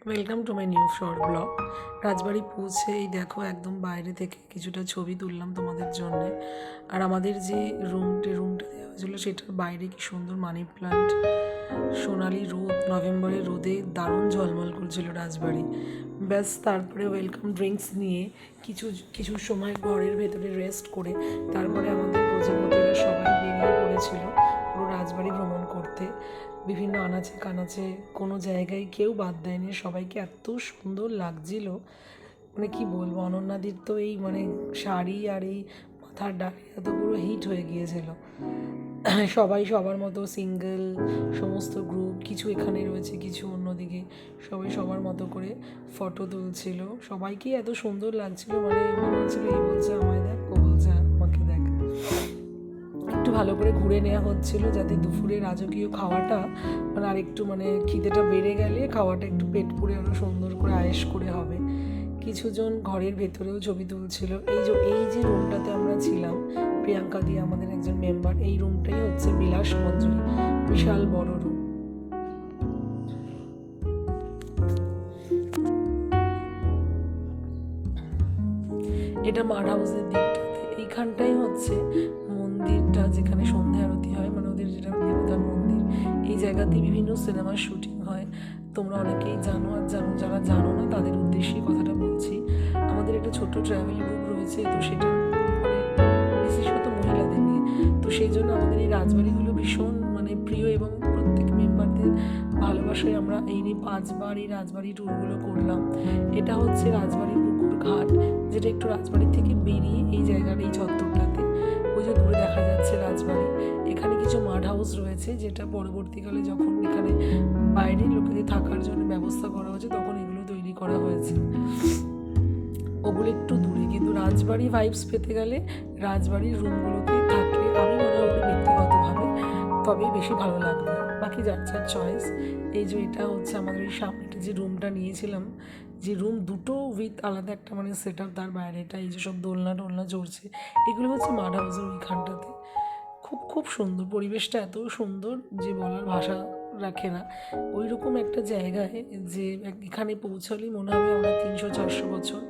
Welcome to my new short blog. Rajbari পৌঁছে এই দেখো একদম বাইরে থেকে কিছুটা ছবি তুললাম তোমাদের জন্য। আর আমাদের যে রুমটা দেওয়া হয়েছিল সেটার বাইরে কি সুন্দর মানি প্লান্ট, সোনালি রোদ, নভেম্বরের রোদে দারুণ ঝলমল করছিল রাজবাড়ি। ব্যাস তারপরে ওয়েলকাম ড্রিঙ্কস নিয়ে কিছু কিছু সময় ঘরের ভেতরে রেস্ট করে তারপরে আমাদের প্রজাপতিরা সবাই বেরিয়ে পড়েছিল পুরো রাজবাড়ি ভ্রমণ করতে। বিভিন্ন আনাচে কানাচে কোনো জায়গায় কেউ বাদ দেয়নি, সবাইকে এত সুন্দর লাগছিল মানে কি বলবো। অনন্যাদির তো এই মানে শাড়ি আর এই মাথার ডালিয়া তো পুরো হিট হয়ে গিয়েছিল। সবাই সবার মতো সিঙ্গেল, সমস্ত গ্রুপ, কিছু এখানে রয়েছে কিছু অন্যদিকে, সবাই সবার মতো করে ফটো তুলছিল। সবাইকেই এত সুন্দর লাগছিল, মানে মনে হচ্ছিল এই বলছে আমায় দেখ, ও বলছে আমাকে দেখ। একটু ভালো করে ঘুরে নেওয়া হচ্ছিল যাতে দুপুরে রাজকীয় খাওয়াটা মানে আর একটু মানে খিদেটা বেড়ে গেলে খাওয়াটা একটু পেট পুড়ে আরও সুন্দর করে আয়েশ করে হবে। কিছুজন ঘরের ভেতরেও ছবি তুলছিল। এই যে রুমটাতে আমরা ছিলাম, প্রিয়াঙ্কা দিয়ে আমাদের একজন মেম্বার, এই রুমটাই হচ্ছে বিলাস মঞ্জুরি, বিশাল বড় রুম। এটা মাড হাউসের দিকটাতে, এইখানটাই হচ্ছে মন্দিরটা যেখানে সন্ধ্যা আরতি হয়, মানে ওদের যেটা দেবতার মন্দির। এই জায়গাতেই বিভিন্ন সিনেমার শুটিং হয়, তোমরা অনেকেই জানো। আর যারা জানো না তাদের উদ্দেশ্যেই কথাটা বলছি। আমাদের একটা ছোট ট্রাভেল গ্রুপ রয়েছে, তো সেটা মানে বিশেষত মহিলাদের নিয়ে, তো সেই জন্য আমাদের এই রাজবাড়িগুলো ভীষণ মানে প্রিয় এবং প্রত্যেক মেম্বারদের ভালোবাসায় আমরা এই নিয়ে 5বার এই রাজবাড়ি ট্যুরগুলো করলাম। এটা হচ্ছে রাজবাড়ির পুকুর ঘাট, যেটা একটু রাজবাড়ির থেকে বেরিয়ে এই জায়গার এই চত্বরটাতে। ওই যে দূরে দেখা যাচ্ছে রাজবাড়ি। এখানে কিছু মাড হাউস রয়েছে, যেটা পরবর্তীকালে যখন এখানে বাইরের লোকেদের থাকার জন্য ব্যবস্থা করা হয়েছে তখন এগুলো তৈরি করা হয়েছে। ওগুলো একটু দূরে, কিন্তু রাজবাড়ি ভাইবস পেতে গেলে রাজবাড়ির রুমগুলোতেই থাকলে আমি মনে করি ব্যক্তিগতভাবে তবেই বেশি ভালো লাগবে। বাকি যার যার চয়েস। এই যে এটা হচ্ছে আমাদের ওই সামনেটা যে রুমটা নিয়েছিলাম, যে রুম দুটো উইথ আলাদা একটা মানে সেট আপ, তার বাইরেটা এই যে সব দোলনা টোলনা চড়ছে, এগুলো হচ্ছে মাড হাউসের ওইখানটাতে। খুব খুব সুন্দর, পরিবেশটা এত সুন্দর যে বলার ভাষা রাখে না। ওই রকম একটা জায়গায় যে এখানে পৌঁছালেই মনে হবে আমরা 300-400 বছর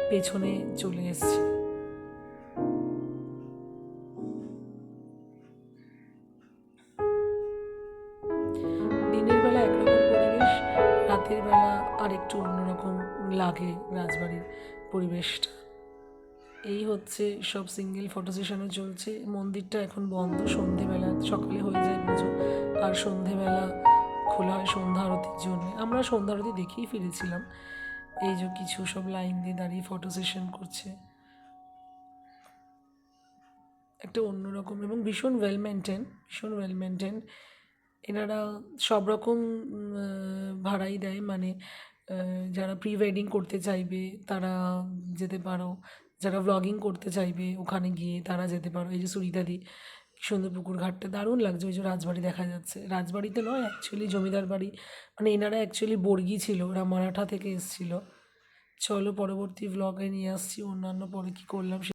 পেছনে চলে এসেছি। দিনের বেলা একরকম পরিবেশ, রাতের বেলা আর একটু অন্যরকম লাগে রাজবাড়ির পরিবেশটা। এই হচ্ছে সব সিঙ্গেল ফটো সেশনও চলছে। মন্দিরটা এখন বন্ধ, সন্ধেবেলা সকালে হয়ে যায় পুজো, আর সন্ধেবেলা খোলা হয় সন্ধ্যা আরতির জন্য। আমরা সন্ধ্যা আরতি দেখেই ফিরেছিলাম। এই যে কিছু সব লাইন দিয়ে দাঁড়িয়ে ফটো সেশন করছে, একটা অন্যরকম এবং ভীষণ ওয়েল মেনটেন, ভীষণ ওয়েল মেনটেন। এনারা সব রকম ভাড়াই দেয়, মানে যারা প্রি ওয়েডিং করতে চাইবে তারা যেতে পারো, যারা ভ্লগিং করতে চাইবে ওখানে গিয়ে তারা যেতে পারো। এই যে সুরিতাদি, কি সুন্দর পুকুর ঘাটটা, দারুণ লাগছে। ওই যে রাজবাড়ি দেখা যাচ্ছে, রাজবাড়িতে নয় অ্যাকচুয়ালি জমিদার বাড়ি, মানে এনারা অ্যাকচুয়ালি বর্গী ছিল, ওরা মারাঠা থেকে এসেছিল। চলো পরবর্তী ভ্লগে নিয়ে আসছি অন্যান্য, পরে কী করলাম